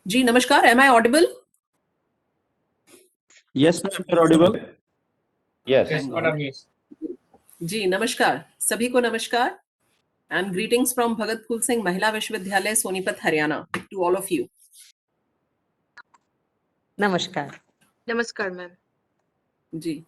जी नमस्कार, am I audible? Yes, ma'am, you're audible. Yes. Yes. जी नमस्कार, सभी को नमस्कार and greetings from Bhagat Phul Singh Mahila Vishwavidyalaya, Sonipat, Haryana to all of you. Namaskar. Namaskar, ma'am. जी,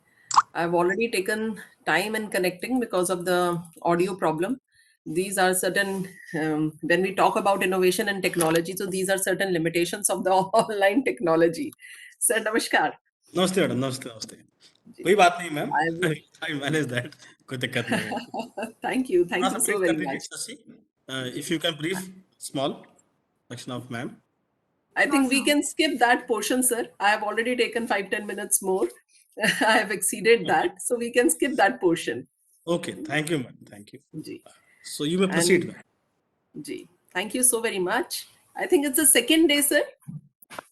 I've already taken time in connecting because of the audio problem. These are certain, when we talk about innovation and technology, so these are certain limitations of the online technology. Sir, namaskar. नमस्ते madam, नमस्ते नमस्ते। कोई बात नहीं ma'am, I will- I manage that, कोई दिक्कत नहीं है। Thank you so very much. If you can brief small section of ma'am. I think we can skip that portion, sir. I have already taken 5-10 minutes more. I have exceeded that, so we can skip that portion. Okay, thank you ma'am, thank you. Ji. So you may proceed ma'am. Ji. Thank you so very much. I think it's the second day, sir.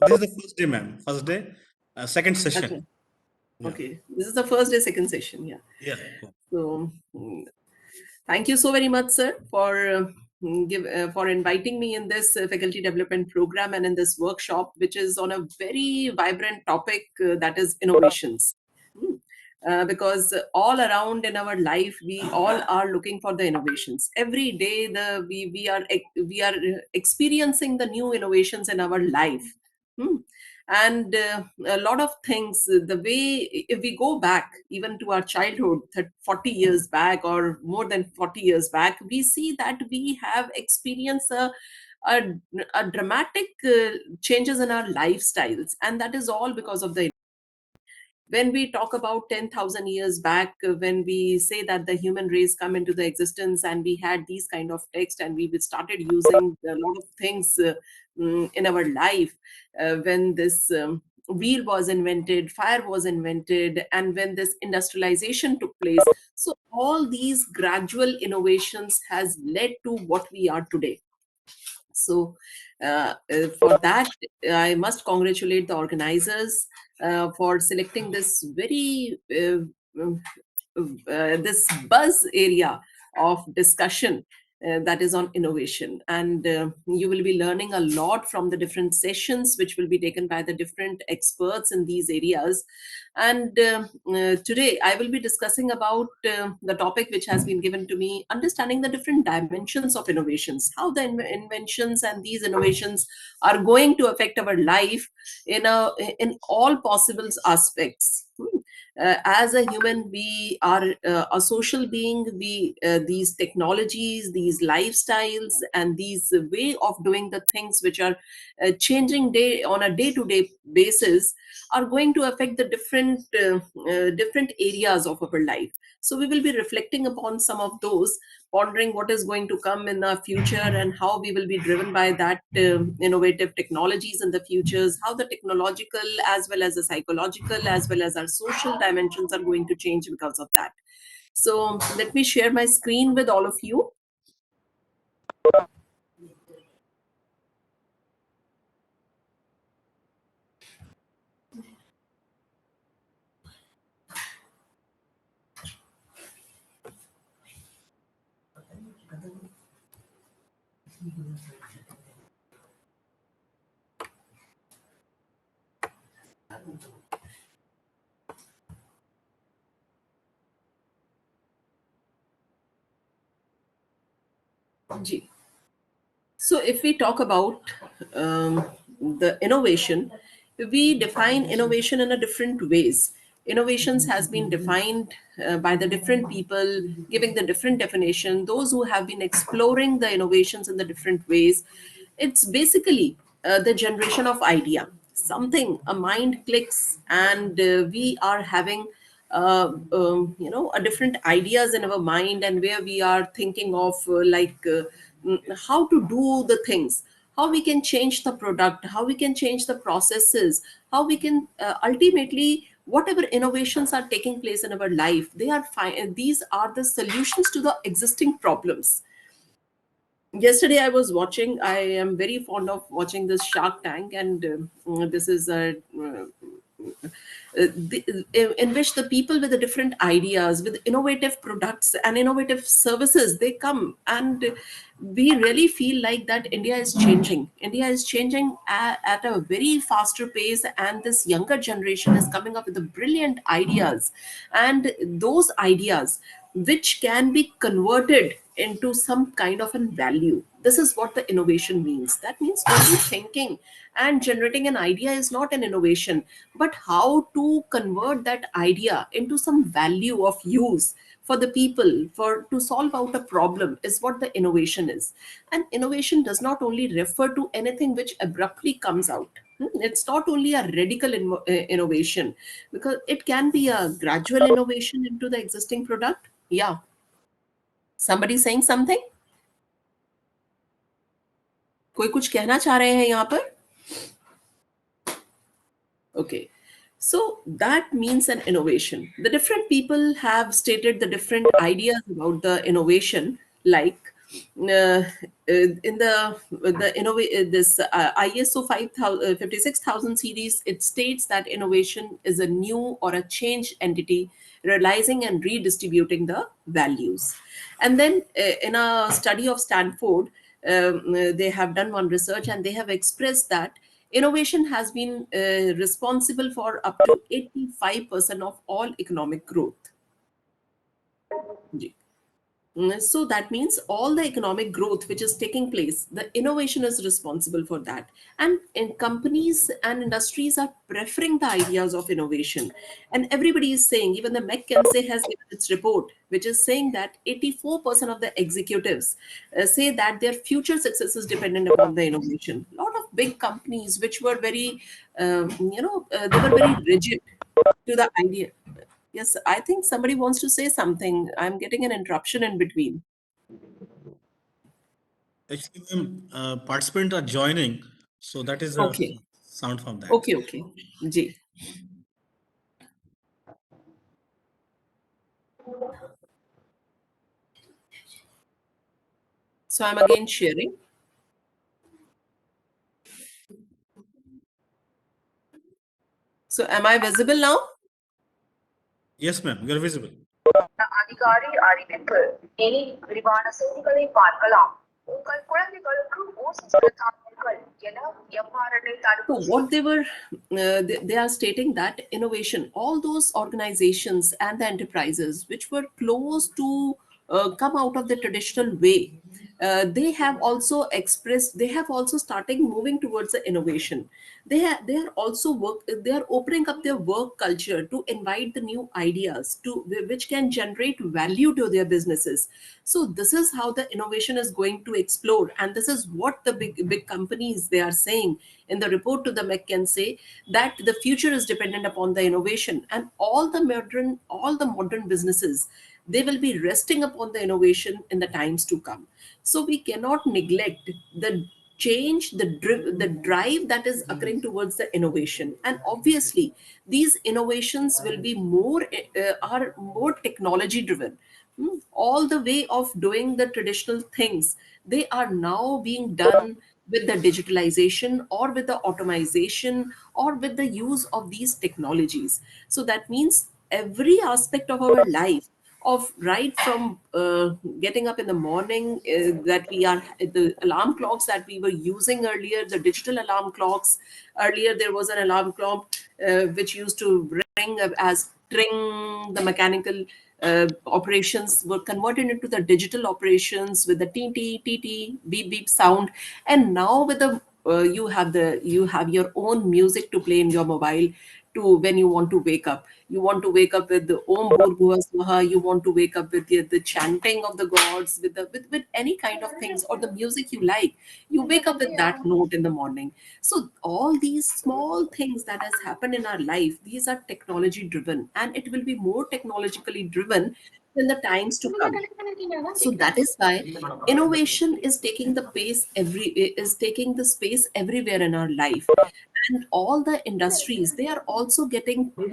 This is the first day ma'am, first day, second session. Okay. Yeah. Okay. This is the first day, second session. Yeah. Yeah. So, thank you so very much, sir, for for inviting me in this faculty development program and in this workshop, which is on a very vibrant topic that is innovations. Because all around in our life, we all are looking for the innovations. Every day, we are experiencing the new innovations in our life. And a lot of things, the way, if we go back even to our childhood 40 years back or more than 40 years back, we see that we have experienced a dramatic changes in our lifestyles, and that is all because of the, when we talk about 10,000 years back, when we say that the human race come into the existence and we had these kind of text and we started using a lot of things in our life, when this wheel was invented, fire was invented, and when this industrialization took place. So all these gradual innovations has led to what we are today. So for that, I must congratulate the organizers for selecting this very this buzz area of discussion that is on innovation. And you will be learning a lot from the different sessions which will be taken by the different experts in these areas. And today I will be discussing about the topic which has been given to me, understanding the different dimensions of innovations, how the inventions and these innovations are going to affect our life in all possible aspects. As a human, we are a social being. We these technologies, these lifestyles, and these way of doing the things which are changing day on a day-to-day basis are going to affect the different areas of our life. So we will be reflecting upon some of those, pondering what is going to come in the future and how we will be driven by that innovative technologies in the futures, how the technological as well as the psychological as well as our social dimensions are going to change because of that. So let me share my screen with all of you. Ji. So, if we talk about the innovation, we define innovation in a different ways. Innovations has been defined by the different people, giving the different definition. Those who have been exploring the innovations in the different ways, it's basically the generation of idea. Something, a mind clicks, and we are having a different ideas in our mind, and where we are thinking of how to do the things, how we can change the product, how we can change the processes, how we can ultimately whatever innovations are taking place in our life, they are fine. These are the solutions to the existing problems. Yesterday I was watching, I am very fond of watching this Shark Tank, and this is a in which the people with the different ideas, with innovative products and innovative services, they come, and we really feel like that India is changing at a very faster pace, and this younger generation is coming up with the brilliant ideas, and those ideas which can be converted into some kind of a value. This is what the innovation means. That means only thinking and generating an idea is not an innovation, but how to convert that idea into some value of use for the people, for to solve out a problem, is what the innovation is. And innovation does not only refer to anything which abruptly comes out. It's not only a radical innovation, because it can be a gradual innovation into the existing product. Yeah, somebody saying something? कोई कुछ कहना चाह रहे हैं यहाँ पर? Okay. So that means an innovation. The different people have stated the different ideas about the innovation, like in this ISO 56,000 series, it states that innovation is a new or a change entity realizing and redistributing the values. And then in a study of Stanford, they have done one research, and they have expressed that innovation has been responsible for up to 85% of all economic growth. So that means all the economic growth which is taking place, the innovation is responsible for that. And companies and industries are preferring the ideas of innovation. And everybody is saying, even the McKinsey has given its report, which is saying that 84% of the executives say that their future success is dependent upon the innovation. A lot of big companies which were very, they were very rigid to the idea. Yes, I think somebody wants to say something. I'm getting an interruption in between. Actually, ma'am, participants are joining, so that is a Okay. sound from that. Okay, okay. Ji. So I'm again sharing. So am I visible now? Yes, ma'am, you are visible. அதிகாரி அறிவிப்பு இனி விரிவான செய்திகளை பார்க்கலாம். உங்கள் குழந்தைகளுக்கு ஊசி செலுத்தாதீர்கள் என எவ்வாறு So தடுப்பூசி what they are stating that innovation, all those organizations and the enterprises which were close to come out of the traditional way, they have also expressed, they have also started moving towards the innovation. They are also they are opening up their work culture to invite the new ideas to which can generate value to their businesses. So this is how the innovation is going to explode, and this is what the big companies they are saying in the report to the McKinsey, that the future is dependent upon the innovation, and all the modern businesses, they will be resting upon the innovation in the times to come. So we cannot neglect the change, the drive that is occurring towards the innovation. And obviously these innovations will be more are more technology driven. All the way of doing the traditional things, they are now being done with the digitalization or with the automation or with the use of these technologies. So that means every aspect of our life, of right from getting up in the morning, that we are the alarm clocks that we were using earlier, the digital alarm clocks. Earlier there was an alarm clock which used to ring as tring. The mechanical operations were converted into the digital operations with the tt beep beep sound. And now with the you have your own music to play in your mobile, to when you want to wake up. You want to wake up with the Om Bhurbhuva Swaha, you want to wake up with the chanting of the gods, with with any kind of things, or the music you like. You wake up with that note in the morning. So all these small things that has happened in our life, these are technology driven, and it will be more technologically driven in the times to come. So that is why innovation is taking the pace every is taking the space everywhere in our life. And all the industries, they are also getting to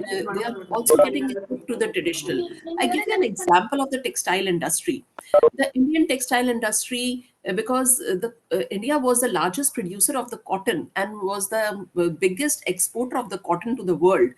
the traditional. I give you an example of the textile industry. The Indian textile industry, because the India was the largest producer of the cotton and was the biggest exporter of the cotton to the world.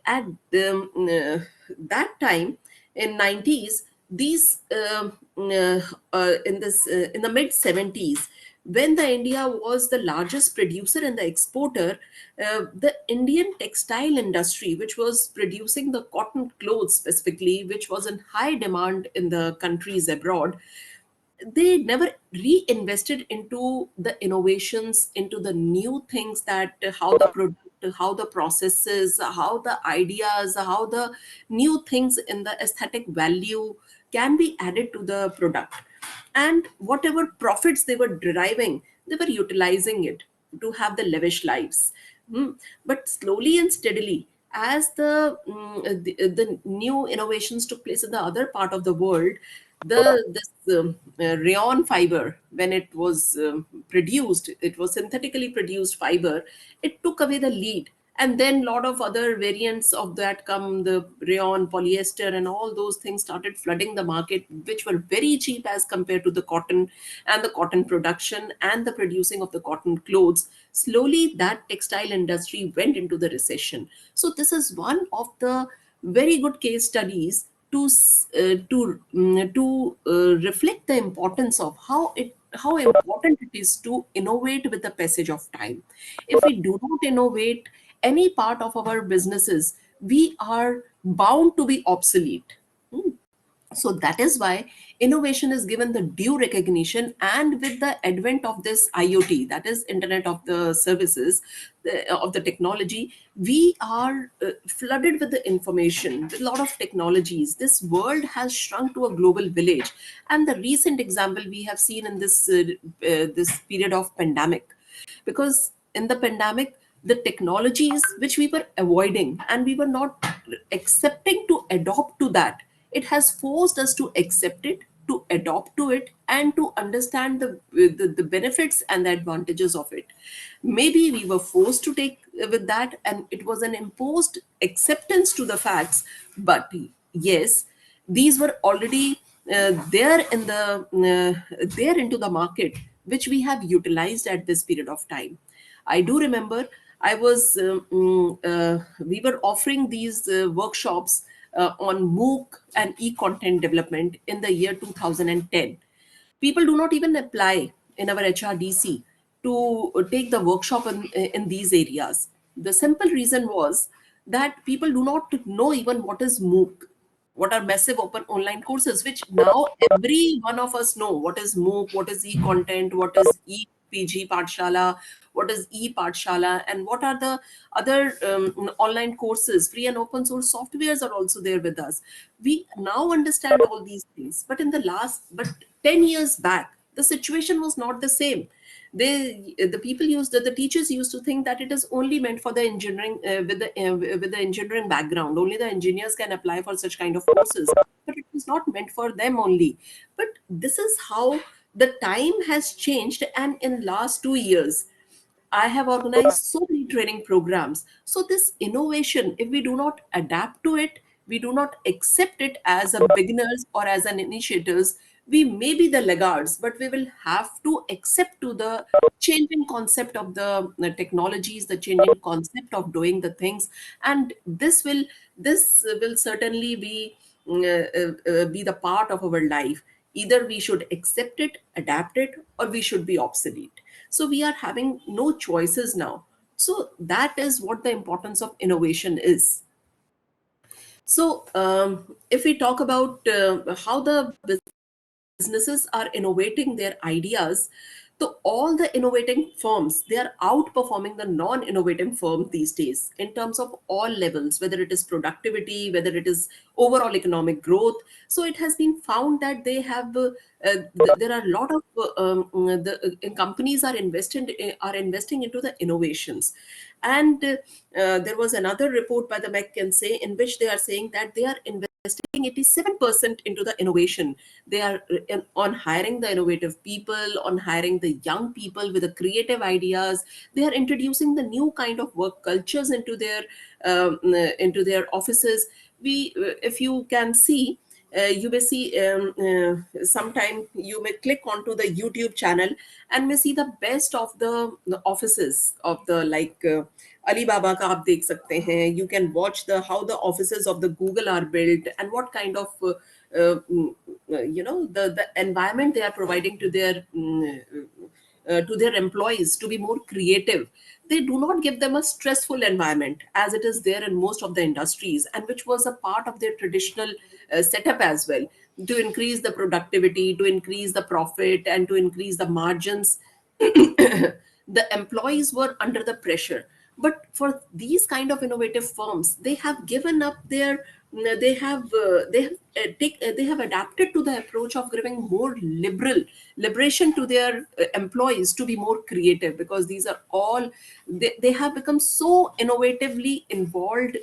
At that time in 90s, these in the mid 70s, when the India was the largest producer and the exporter, the Indian textile industry, which was producing the cotton clothes specifically, which was in high demand in the countries abroad, they never reinvested into the innovations, into the new things, that how the product, how the processes, how the ideas, how the new things in the aesthetic value can be added to the product. And whatever profits they were deriving, they were utilizing it to have the lavish lives. Hmm. But slowly and steadily, as the new innovations took place in the other part of the world, the this rayon fiber, when it was produced, it was synthetically produced fiber. It took away the lead, and then a lot of other variants of that come, the rayon, polyester, and all those things started flooding the market, which were very cheap as compared to the cotton and the cotton production and the producing of the cotton clothes. Slowly that textile industry went into the recession. So this is one of the very good case studies to reflect the importance of how important it is to innovate with the passage of time. If we do not innovate any part of our businesses, we are bound to be obsolete. Hmm. So that is why innovation is given the due recognition. And with the advent of this IoT, that is Internet of the Services, of the technology, we are flooded with the information, with a lot of technologies. This world has shrunk to a global village. And the recent example we have seen in this period of pandemic, because in the pandemic, the technologies which we were avoiding and we were not accepting to adopt to that, it has forced us to accept it, to adopt to it, and to understand the benefits and the advantages of it. Maybe we were forced to take with that, and it was an imposed acceptance to the facts. But yes, these were already there in there into the market, which we have utilized at this period of time. I do remember I was we were offering these workshops on MOOC and e-content development in the year 2010. People do not even apply in our HRDC to take the workshop in these areas. The simple reason was that people do not know even what is MOOC. what are massive open online courses, which now every one of us know what is MOOC, what is e-content, what is e-PG Pathshala, what is e-Pathshala, and what are the other online courses. Free and open source softwares are also there with us. We now understand all these things, but 10 years back, the situation was not the same. The people used the teachers used to think that it is only meant for the engineering, with the engineering background, only the engineers can apply for such kind of courses, but it was not meant for them only. But this is how the time has changed, and in last 2 years I have organized so many training programs. So this innovation, if we do not adapt to it, we do not accept it as a beginners or as an initiators, we may be the laggards, but we will have to accept to the changing concept of the technologies, the changing concept of doing the things, and this will certainly be the part of our life. Either we should accept it, adapt it, or we should be obsolete. So we are having no choices now. So that is what the importance of innovation is. So if we talk about how the businesses are innovating their ideas, so all the innovating firms, they are outperforming the non-innovating firms these days in terms of all levels, whether it is productivity, whether it is overall economic growth. So it has been found that they have there are a lot of companies are investing into the innovations. And there was another report by the McKinsey in which they are saying that they are investing 87% into the innovation. They are on hiring the innovative people, on hiring the young people with the creative ideas. They are introducing the new kind of work cultures into their offices. If you can see, you may see sometime you may click onto the YouTube channel and may see the best of the offices of the, like Alibaba ka aap dekh sakte hain. You can watch the how the offices of the Google are built, and what kind of the environment they are providing to their employees to be more creative. They do not give them a stressful environment as it is there in most of the industries, and which was a part of their traditional setup as well, to increase the productivity, to increase the profit, and to increase the margins. The employees were under the pressure. But for these kind of innovative firms, they have given up their they have adapted to the approach of giving more liberation to their employees to be more creative, because these are all, they have become so innovatively involved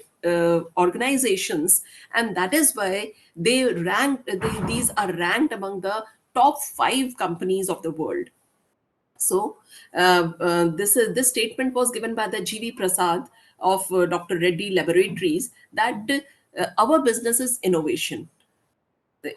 organizations, and that is why these are ranked among the top 5 companies of the world. So this statement was given by the GV Prasad of Dr. Reddy Laboratories, that our business is innovation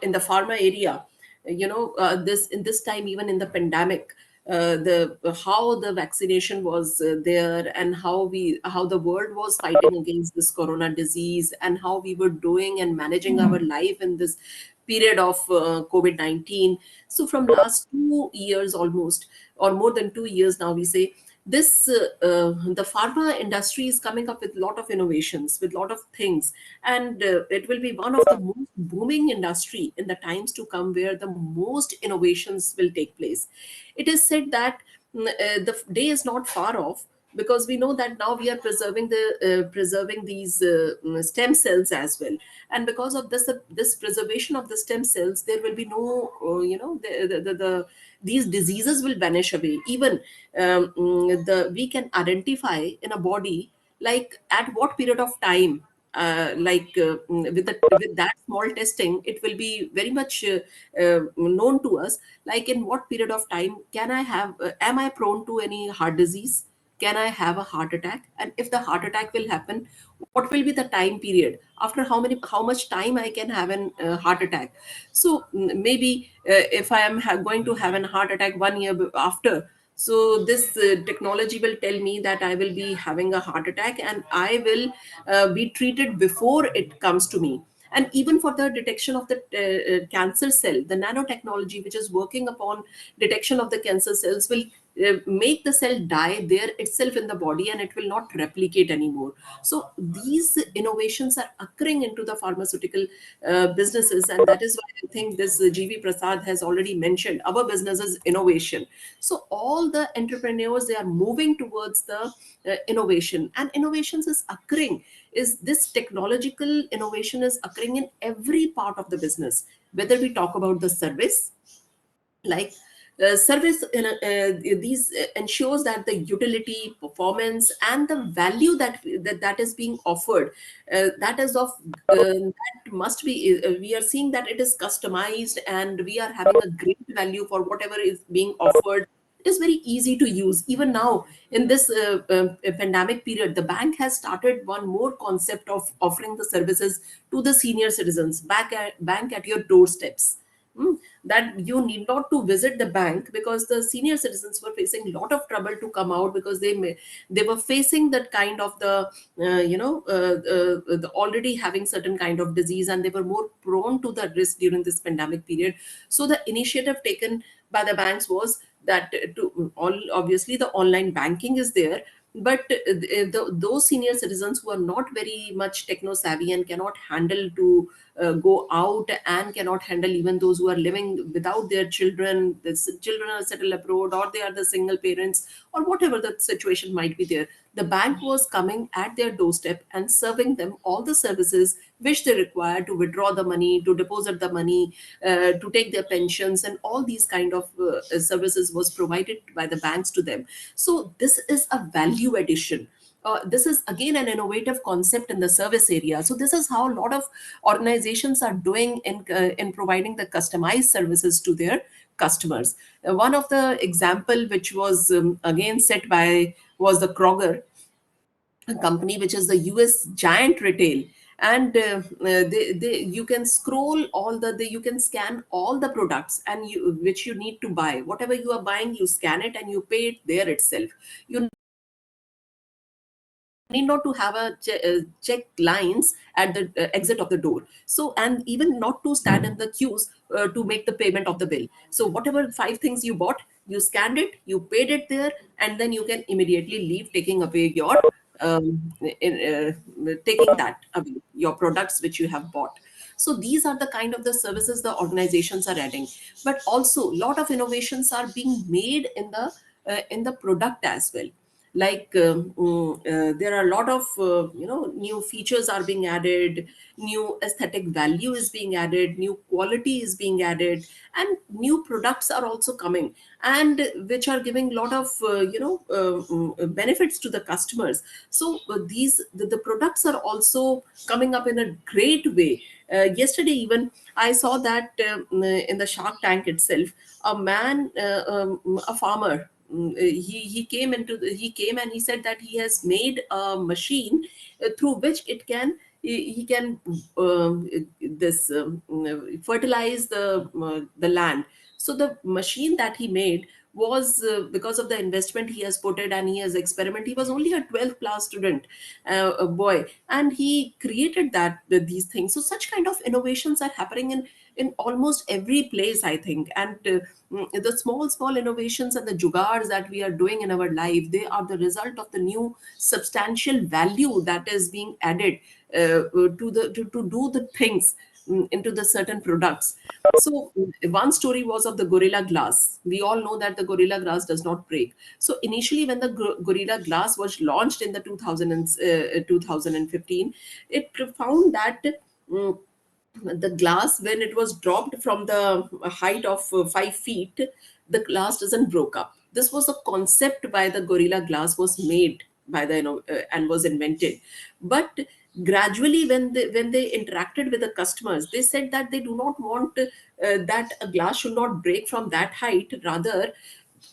in the pharma area. This in this time, even in the pandemic, the how the vaccination was there, and how the world was fighting against this corona disease, and how we were doing and managing our life in this period of COVID-19. So from last 2 years almost, or more than 2 years now, we say this the pharma industry is coming up with a lot of innovations, with a lot of things, and it will be one of the most booming industry in the times to come, where the most innovations will take place. It is said that the day is not far off, because we know that now we are preserving these stem cells as well, and because of this preservation of the stem cells, there will be no these diseases will vanish away. Even we can identify in a body, like at what period of time, with that small testing, it will be very much known to us, like in what period of time can I have am I prone to any heart disease, can I have a heart attack, and if the heart attack will happen, what will be the time period, after how much time I can have an heart attack. So maybe if I am going to have an heart attack 1 year after, so this technology will tell me that I will be having a heart attack, and I will be treated before it comes to me. And even for the detection of the cancer cell, the nanotechnology which is working upon detection of the cancer cells will make the cell die there itself in the body, and it will not replicate anymore. So these innovations are occurring into the pharmaceutical businesses, and that is why I think this GV Prasad has already mentioned our business is innovation. So all the entrepreneurs, they are moving towards the innovation, and innovations is occurring, is this technological innovation is occurring in every part of the business, whether we talk about the service, like service these ensures that the utility, performance, and the value that is being offered, that is of that must be we are seeing that it is customized, and we are having a great value for whatever is being offered. It is very easy to use. Even now in this pandemic period, the bank has started one more concept of offering the services to the senior citizens, bank at your doorsteps. That you need not to visit the bank, because the senior citizens were facing a lot of trouble to come out, because they were facing that kind of the already having certain kind of disease, and they were more prone to the risk during this pandemic period. So the initiative taken by the banks was that to all, obviously the online banking is there, but those senior citizens who are not very much techno savvy and cannot handle to go out, and cannot handle, even those who are living without their children, the children are settled abroad, or they are the single parents, or whatever the situation might be there, the bank was coming at their doorstep and serving them all the services which they require to withdraw the money, to deposit the money, to take their pensions, and all these kind of services was provided by the banks to them. So this is a value addition. This is again an innovative concept in the service area. So this is how a lot of organizations are doing in providing the customized services to their customers. One of the example which was again set by was the Kroger, a company which is the US giant retail. And you can scroll all you can scan all the products, and which you need to buy, whatever you are buying, you scan it and you pay it there itself. You need not to have check lines at the exit of the door, so, and even not to stand in the queues to make the payment of the bill. So whatever five things you bought, you scanned it, you paid it there, and then you can immediately leave, taking away your taking that away, your products which you have bought. So these are the kind of the services the organizations are adding. But also a lot of innovations are being made in the product as well. Like there are a lot of new features are being added, new aesthetic value is being added, new quality is being added, and new products are also coming, and which are giving a lot of benefits to the customers. So the products are also coming up in a great way. Yesterday even I saw that in the Shark Tank itself, a man, a farmer, he came and he said that he has made a machine through which he can this fertilize the land. So the machine that he made was because of the investment he has put it, and he has experiment. He was only a 12th class student, a boy, and he created these things. So such kind of innovations are happening in almost every place, I think. And the small innovations and the jugars that we are doing in our life, they are the result of the new substantial value that is being added to do the things into the certain products. So one story was of the Gorilla Glass. We all know that the Gorilla Glass does not break. So initially when the Gorilla Glass was launched in the 2015, it found that mm, the glass, when it was dropped from the height of 5 feet, the glass doesn't broke up. This was a concept by the Gorilla Glass was made by the and was invented. But gradually when they interacted with the customers, they said that they do not want that a glass should not break from that height. Rather,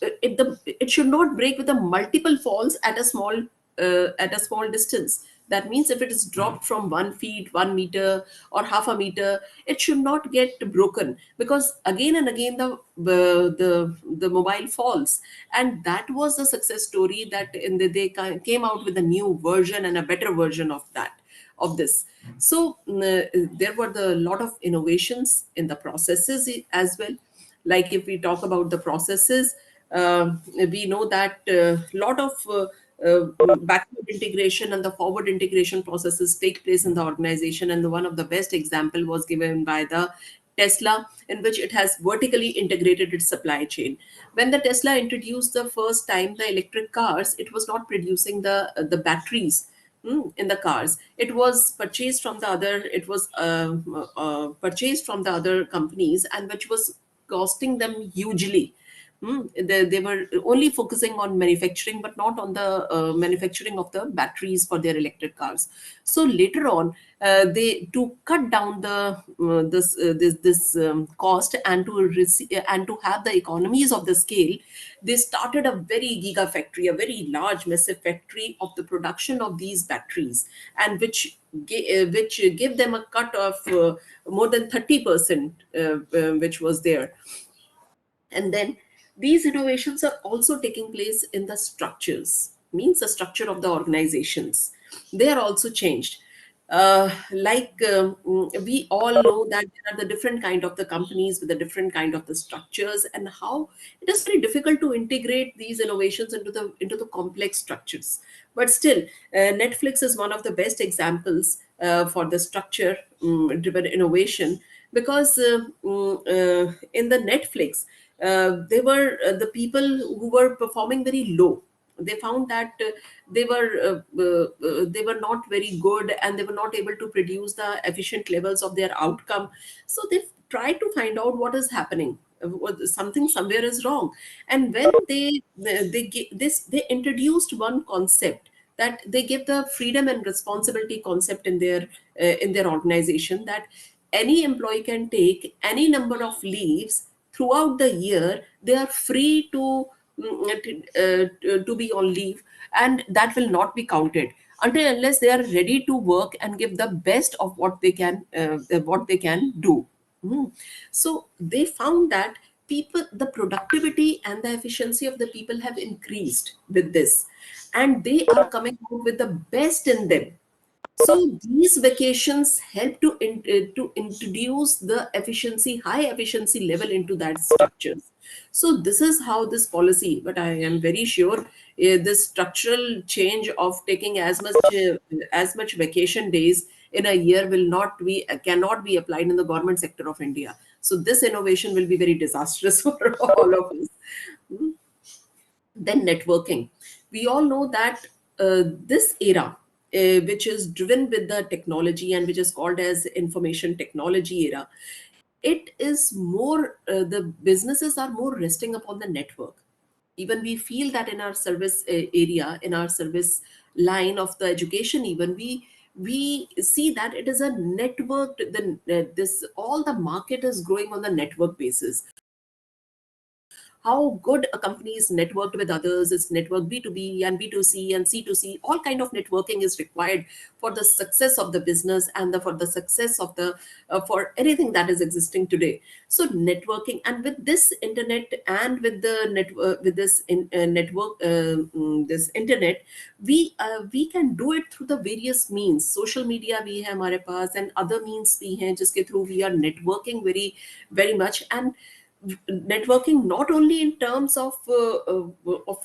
it should not break with a multiple falls at a small distance. That means if it is dropped from 1 feet, 1 meter, or half a meter, it should not get broken, because again and again the mobile falls. And that was the success story, that they came out with a new version and a better version of this. So there were the lot of innovations in the processes as well. Like if we talk about the processes, We know that lot of backward integration and the forward integration processes take place in the organization, and one of the best example was given by the Tesla, in which it has vertically integrated its supply chain. When the Tesla introduced the first time the electric cars, it was not producing the batteries in the cars. It was purchased from the other. It was purchased from the other companies, and which was costing them hugely. They were only focusing on manufacturing, but not on the manufacturing of the batteries for their electric cars. So later on, they to cut down the this cost and and to have the economies of the scale, they started a very gigafactory, a very large, massive factory of the production of these batteries, and which gave them a cut of more than 30%, which was there. And then these innovations are also taking place in the structures, means the structure of the organizations. They are also changed. We all know that there are the different kind of the companies with the different kind of the structures, and how it is very difficult to integrate these innovations into the complex structures. But still, Netflix is one of the best examples for the structure driven innovation, because in the Netflix, they were the people who were performing very low. They found that they were not very good, and they were not able to produce the efficient levels of their outcome. So they tried to find out what is happening. Something somewhere is wrong. And when they introduced one concept, that they give the freedom and responsibility concept in their organization, that any employee can take any number of leaves throughout the year. They are free to be on leave, and that will not be counted until unless they are ready to work and give the best of what they can do. Mm. So they found that the productivity and the efficiency of the people have increased with this, and they are coming out with the best in them. So these vacations help to introduce the high efficiency level into that structures. So this is how this policy, but I am very sure this structural change of taking as much vacation days in a year will not be cannot be applied in the government sector of India. So this innovation will be very disastrous for all of us. Hmm. Then networking. We all know that this era, which is driven with the technology and which is called as information technology era, it is more, the businesses are more resting upon the network. Even we feel that in our service area, in our service line of the education, even we see that it is a network. This all the market is growing on the network basis. How good a company is networked with others, is network B2B and B2C and C2C. All kind of networking is required for the success of the business, and for the success of the for anything that is existing today. So networking, and with this internet, and with the network, with this network this internet, we can do it through the various means. Social media we have हमारे पास, and other means we हैं जिसके through we are networking very much. And networking not only in terms of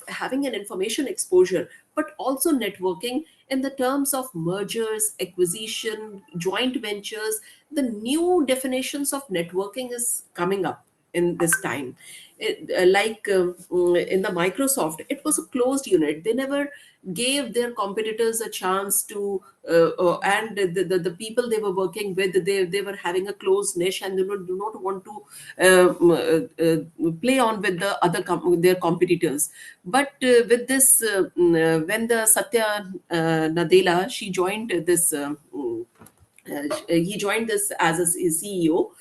having an information exposure, but also networking in the terms of mergers, acquisition, joint ventures. The new definitions of networking is coming up in this time. In the Microsoft, it was a closed unit. They never gave their competitors a chance to and the people they were working with, they were having a closed niche, and they do not want to play on with the their competitors. But with this when the Satya Nadella, she joined this he joined this as a CEO.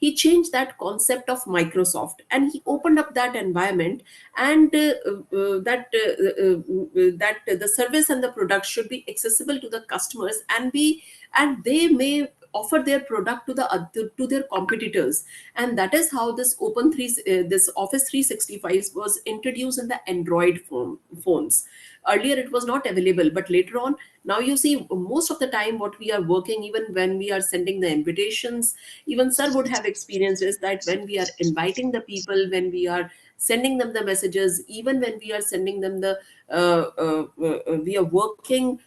He changed that concept of Microsoft, and he opened up that environment, and that the service and the product should be accessible to the customers, and they may offer their product to their competitors. And that is how this Office 365 was introduced in the Android phones. Earlier it was not available, but later on, now you see, most of the time what we are working, even when we are sending the invitations, even sir would have experienced is that when we are inviting the people, when we are sending them the messages, even when we are sending them the we are working